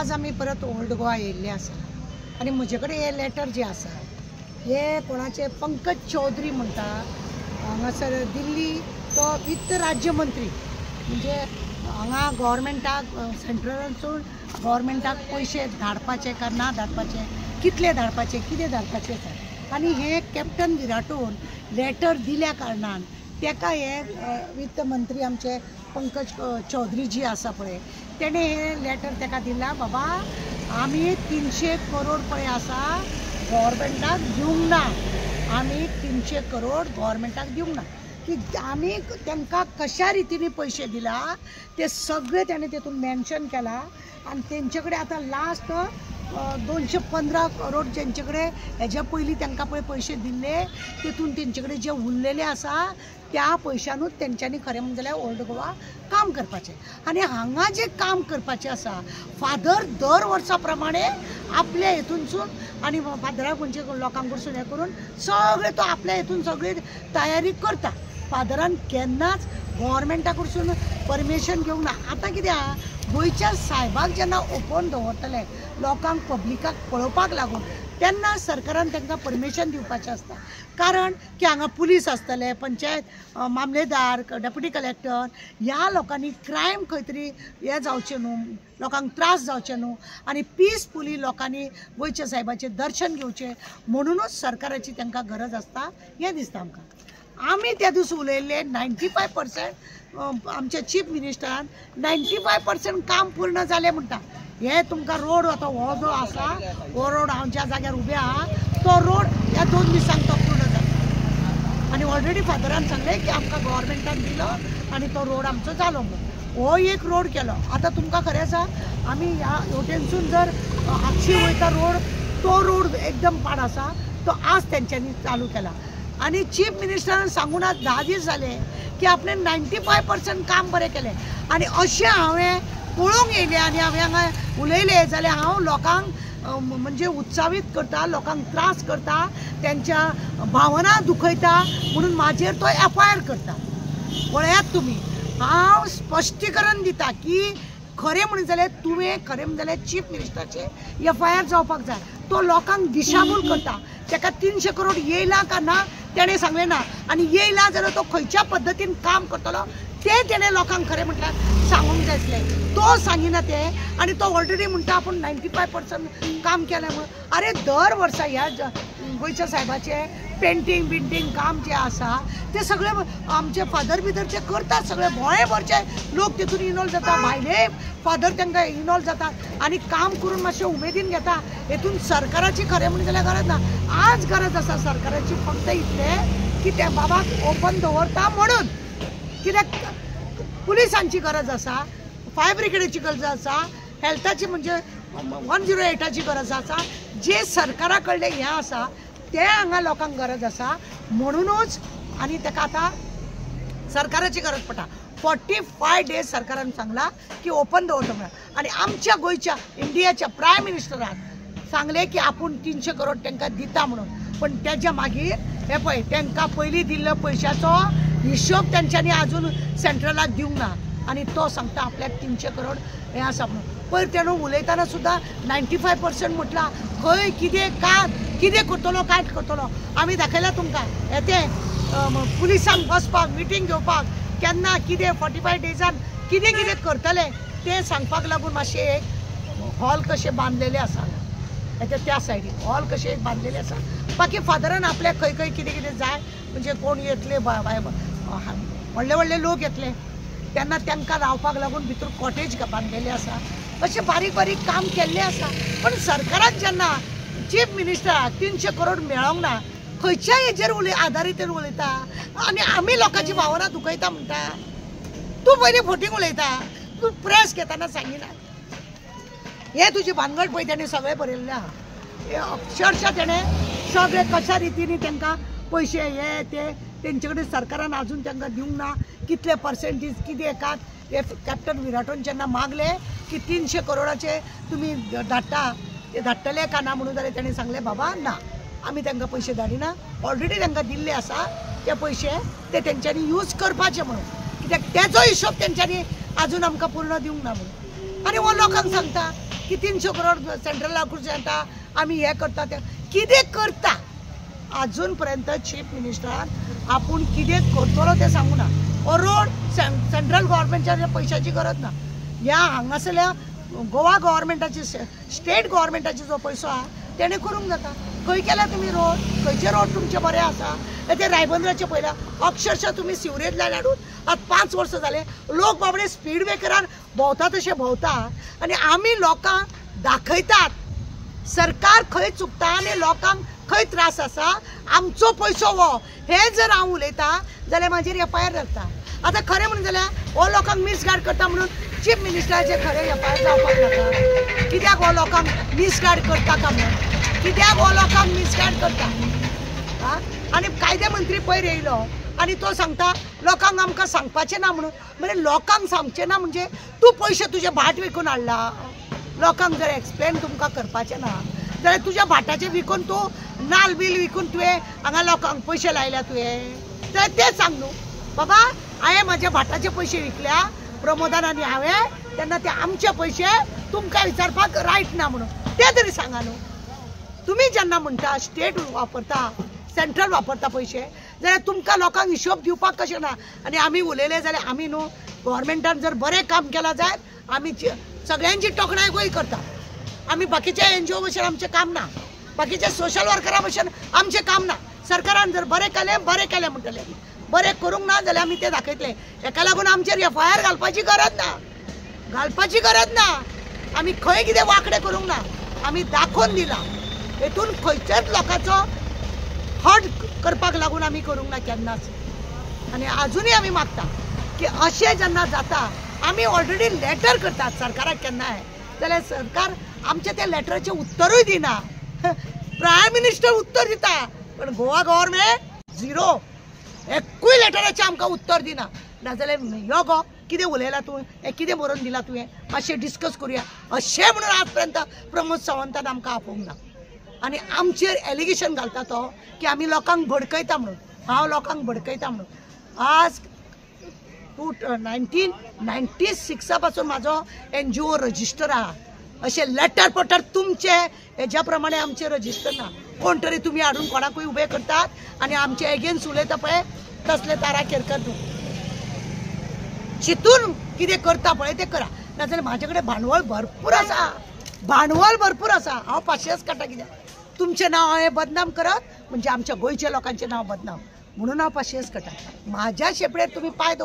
आज आम्ही परत ओल्ड गोवा येयल्ले आसा आणि म्हजे कडेन हे लेटर जे आसा हे कोणाचे पंकज चौधरी म्हणटा हांगासर दिल्ली तो वित्त राज्य मंत्री म्हणजे हांगा गव्हर्मेंटाक सेंट्रलांतसून गव्हर्मेंटाक पयशे धाडपाचे का ना धाडपाचे कितले धाडपाचे कितें धाडपाचे आनी हे कॅप्टन विराटून लेटर दिल्या कारणान तेका हे वित्त मंत्री आमचे पंकज चौधरी जी आसा पळय तेणे हे लेटर तेका दिला बाबा आमी 300 करोड पळय आसा गव्हर्मेंटाक दिवंक ना आमी 300 करोड गव्हर्मेंटाक दिवंक ना की आमी तांकां कशा रितीने पैसे दिला ते सगळे ताणें तेतून मेन्शन केला आनी तेंचे कडेन आतां लास्ट 215 करोड जेंचे कडेन हेज्या पयलीं तांकां पळय पैसे दिल्ले तेतून तेंचे कडेन जे उरलेले आसा त्या पैशानूच तेंच्यांनी खरें म्हणजे जाल्यार ओल्ड गोवा काम करपाचें आनी हांगा जे काम करपाचें आसा फादर दर वर्सा प्रमाणे आपल्या हेतूनसून आनी फादराक म्हणजे लोकांक कडसून हें करून सगळे तो आपल्या हेतून सगळी तयारी करता फादरान केन्नाच गव्हर्मेंटा कडसून परमिशन घेवंक ना आतां कितें आहा गोंयच्या सायबाक जेन्ना ओपन दवरतले लोकांक पब्लिकाक पळोवपाक लागून तेन्ना सरकारान तांकां परमिशन दिवपाचें आसता कारण की हांगा पुलीस आसतले पंचायत मामलेदार डेप्युटी कलेक्टर ह्या लोकांनी क्रायम खंय तरी हें जावचें न्हू लोकांक त्रास जावचे न्हू आनी पीसफुली लोकांनी गोंयच्या सायबाचें दर्शन घेवचें म्हणूनच सरकाराची तांकां गरज आसता हें दिसता आमकां आमी त्या दीस उलयल्ले 95% आमच्या चीफ मिनिस्टरान 95% काम पूर्ण जालें म्हणटा हे तुमकां रोड आतां हो जो आसा हो रोड हांव ज्या जाग्यार उबे आहा तो रोड ह्या 2 दिसांक तो पूर्ण जालो आनी ऑलरेडी फादरान सांगलें की आमकां गव्हर्मेंटान दिलो आनी तो रोड आमचो जालो म्हणून हो एक रोड केलो आतां तुमकां खरें आसा आमी ह्या हेवटेनसून जर आक्षी वयता रोड तो रोड एकदम पाड आसा तो आज तेंच्यांनी चालू केला आणि चीफ मिनिस्टरान सांगून आज 10 दीस झाले की आपणे 95% काम बरें केलें आनी अशें हांवें पळोवंक येयलें आनी हांवें हांगा उलयलें जाल्यार हांव लोकांक म्हणजे उत्सावीत करता लोकांक त्रास करता त्यांच्या भावना दुखयता म्हणून म्हाजेर तो FIR करता पळयात तुमी हांव स्पश्टीकरण दिता की खरें म्हणून जाल्यार तुवें खरें म्हणून जाल्यार चीफ मिनिस्टराचे FIR जावपाक जाय तो लोकांक दिशाभूल करता ताका 300 करोड येयला का ना तेणें सांगलें ना आनी येयला जाल्यार तो खंयच्या पद्दतीन काम करतलो तें तेणें लोकांक खरें म्हटल्यार सांगूंक जाय आसलें तो सांगिना तें आनी तो ऑलरेडी म्हणटा आपूण 95% काम केलें म्हणून अरे दर वर्सा ह्या गोंयच्या सायबाचें पेंटींग बिंटींग काम जे आसा ते सगळे आमचे फादर बिदरचे करतात सगळे गोंयभरचे लोक तितून इनवॉल्व जाता भायले फादर तांकां इनवॉल्व जातात आनी काम करून मातशें उमेदीन घेता हेतून सरकाराची खरें म्हणून जाल्यार गरज ना आज गरज आसा सरकाराची फक्त इतलें की त्या बाबाक ओपन दवरता म्हणून कित्याक पुलिसांची गरज आसा फायर ब्रिगेडीची गरज आसा हेल्थाची म्हणजे 108ची गरज आसा जे सरकारा कडले हें आसा ते हांगा लोकांक गरज आसा म्हणूनच आनी ताका आतां सरकाराची गरज पडटा 45 डेज सरकारान सांगला की ओपन दवरता म्हणून आनी आमच्या गोंयच्या इंडियाच्या प्रायम मिनिस्टरान सांगलें की आपूण 300 करोड तांकां दिता म्हणून पण तेच्या मागीर हे पळय तांकां पयलीं दिल्लो पयशाचो हिशोब तेंच्यांनी आजून सेंट्रलाक दिवंक ना आनी तो सांगता आपल्याक 300 करोड हें आसा म्हणून पयर तेणें उलयतना सुद्दां 95% म्हटलां खंय कितें करतलो काय करतलो आमी दाखयला तुमकां येते पुलिसांक बसपाक मिटींग घेवपाक केन्ना कितें 45 डेजान कितें करतले तें सांगपाक लागून मातशें एक हॉल कशे बांदलेले आसा हेच्या त्या सायडीक हॉल कशे एक बांदलेले आसा बाकी फादरान आपल्याक खंय कितें जाय म्हणजे कोण येतले व्हडले लोक येतले तेन्ना तांकां रावपाक लागून भितर कॉटेज बांदलेले आसा अशें बारीक काम केल्लें आसा पण सरकारान जेन्ना चीफ मिनिस्टराक 300 करोड मेळोंक ना खंयच्या हेजेर आदारीत उलयता आनी आमी लोकांची भावना दुखयता म्हणटा तूं पयलीं फोटींग उलयता तूं प्रेस घेताना सांगिना हे तुजी भानगड पळय तेणें सगळें बरयल्लें आहा अक्षरशा तेणें सगळे कशा रितीनी तांकां पयशे हे ते तेंचे कडेन सरकारान आजून तांकां दिवंक ना कितले पर्सेंटेज कितें एकात हे कॅप्टन विराटोन जेन्ना मागले की 300 करोडाचे तुमी धाडटा ते धाडटले का ना म्हणून जाल्यार तेणें सांगलें बाबा ना आमी तांकां पयशे धाडिना ऑलरेडी तांकां दिल्ले आसा ते पयशे ते तेंच्यांनी यूज करपाचे म्हणून कित्याक तेजो हिशोब तेंच्यांनी आजून आमकां पूर्ण दिवंक ना म्हणून आनी हो लोकांक सांगता की 300 करोड सेंट्रल जाता आम्ही हे करता ते कितें करता अजून पर्यंत चीफ मिनिस्टरान आपण कितें करतलो ते सांगू ना. रोड सेंट्रल गव्हर्नमेंटच्या पैशाची गरज ना. ह्या हांगासरल्या गोवा गव्हर्नमेंटाची स्टेट गव्हर्नमेंटाची जो पैसो आहा तेणे करूंक जाता. खंय केला तुम्ही रोड, खंयचे रोड तुमचे बरे आसा. ते रायबंदराचे पयला अक्षरशः तुम्ही सिवरेजला हाडून आज 5 वर्ष झाले लोक बाबडे स्पीड ब्रेकरार भोंवता तशे भोंवता आनी आमी लोकांक दाखयतात सरकार खंय चुकता आनी लोकांक खंय त्रास आसा. आमचो पैसो हो हे जर हांव उलयता जाल्यार म्हाजेर एफआयआर जाता. आतां खरें म्हणून जाल्यार हो लोकांक मिसगायड करता म्हणून चीफ मिनिस्टराचे खरें एफआयआर जावपाक नाका. कित्याक हो लोकांक मिसगायड करता काय म्हणून, कित्याक हो लोकांक मिसगायड करता. आनी कायदे मंत्री पयर येयलो आनी तो सांगता लोकांक आमकां सांगपाचें ना म्हणून. म्हणजे लोकांक सांगचें ना म्हणजे तूं पयशे तुजे भाट विकून हाडला. लोकांक जर एक्सप्लेन तुमकां करपाचें ना जाल्यार तुज्या भाटाचे विकून तूं नाल बील विकून तुवें हांगा लोकांक पयशे लायल्या तुवें जाल्यार तें सांग न्हू बाबा. हांवें म्हाज्या भाटाचे पयशे विकल्या प्रमोदान आनी हांवें तेन्ना ते आमचे पयशे तुमकां विचारपाक रायट ना म्हणून ते तरी सांगा न्हू. तुम्ही जेन्ना म्हणटा स्टेट वापरता सेंट्रल वापरता पयशे जाल्यार तुमकां लोकांक हिशोब दिवपाक कशें ना. आनी आमी उलयले जाल्यार आमी न्हू गव्हर्नमेंटान जर बरें काम केलां जायत आमी सगळ्यांची तोखणाय गोंय करता. आमी बाकीच्या एनजीओ भशेन आमचें काम ना, बाकीच्या सोशल वर्करा भशेन आमचें काम ना. सरकारान जर बरें केलें म्हणटलें बरें करूंक ना जाल्यार आमी तें दाखयतले. हेका लागून आमचेर एफआयआर घालपाची गरज ना. आमी खंय कितें वांकडें करूंक ना. आमी दाखोवन दिला. हेतून खंयच्याच लोकांचो हट करपाक लागून आमी करूंक ना केन्नाच. आनी आजुनूय आमी मागता की अशें जेन्ना जाता आमी ऑलरेडी लेटर करतात सरकाराक केन्नाय जाल्यार सरकार आमचे त्या लेटराचें उत्तरूय दिना. प्रायम मिनिस्टर उत्तर दिता पण गोवा गव्हर्नमेंट झिरो. एकूय लेटराचें आमकां उत्तर दिना. नाजाल्यार यो गो कितें उलयला तूं, हें कितें बरोवन दिला तुवें, मातशें डिस्कस करुया अशें म्हणून आज पर्यंत प्रमोद सावंतान आमकां आपोवंक ना. आनी आमचेर एलिगेशन घालता तो की आमी लोकांक भडकयता म्हणून. हांव लोकांक भडकयता म्हणून. आज 1996 पासून म्हाजो एनजीओ रजिस्टर आहा. अशें लेटर पटर तुमचे हेज्या प्रमाणे आमचे रजिस्टर ना. कोण तरी तुमी हाडून कोणाकूय उबे करतात आनी आमचे एगेन्स्ट उलयता पळय तसले ताराखेर कर तूं. चिंतून कितें करता पळय तें करा. नाजाल्यार म्हाजे कडेन भांडवळ भरपूर आसा. हांव पाशयेस काडटा. कित्याक तुमचें नांव हांवें बदनाम करत म्हणजे आमच्या गोंयच्या लोकांचें नांव बदनाम म्हणून हांव पाशयेस काडटा. म्हाज्या शेपडेर तुमी पांय